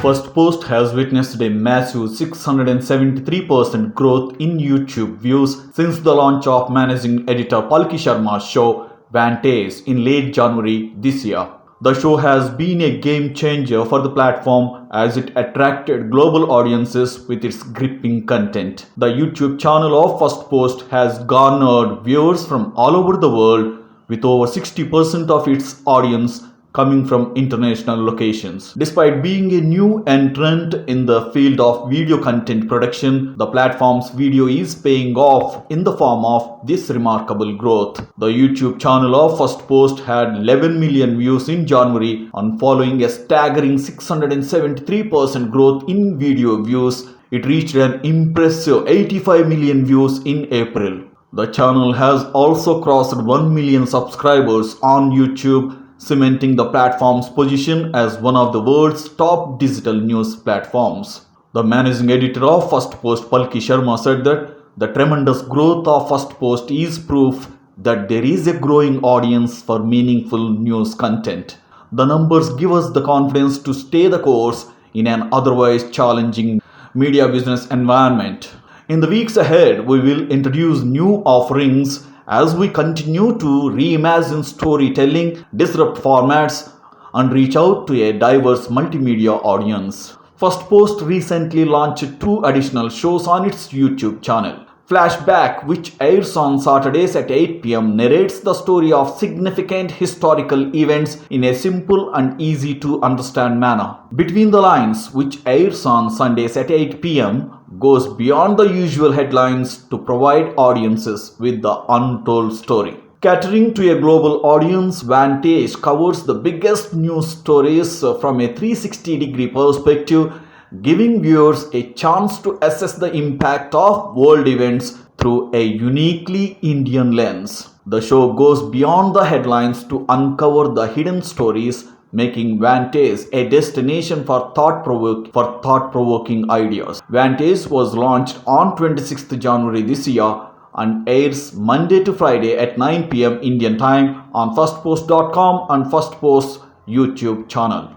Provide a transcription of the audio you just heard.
Firstpost has witnessed a massive 673% growth in YouTube views since the launch of managing editor Palki Sharma's show Vantage in late January this year. The show has been a game changer for the platform as it attracted global audiences with its gripping content. The YouTube channel of Firstpost has garnered viewers from all over the world, with over 60% of its audience coming from international locations. Despite being a new entrant in the field of video content production, the platform's video is paying off in the form of this remarkable growth. The YouTube channel of Firstpost had 11 million views in January, and following a staggering 673% growth in video views, it reached an impressive 85 million views in April. The channel has also crossed 1 million subscribers on YouTube, cementing the platform's position as one of the world's top digital news platforms. The managing editor of Firstpost, Palki Sharma, said that the tremendous growth of Firstpost is proof that there is a growing audience for meaningful news content. The numbers give us the confidence to stay the course in an otherwise challenging media business environment. In the weeks ahead, we will introduce new offerings as we continue to reimagine storytelling, disrupt formats, and reach out to a diverse multimedia audience. Firstpost recently launched 2 additional shows on its YouTube channel. Flashback, which airs on Saturdays at 8 p.m., narrates the story of significant historical events in a simple and easy to understand manner. Between the Lines, which airs on Sundays at 8 p.m., goes beyond the usual headlines to provide audiences with the untold story. Catering to a global audience, Vantage covers the biggest news stories from a 360-degree perspective, giving viewers a chance to assess the impact of world events through a uniquely Indian lens. The show goes beyond the headlines to uncover the hidden stories, making Vantage a destination for thought-provoking ideas. Vantage was launched on 26th January this year and airs Monday to Friday at 9 p.m. Indian time on firstpost.com and Firstpost YouTube channel.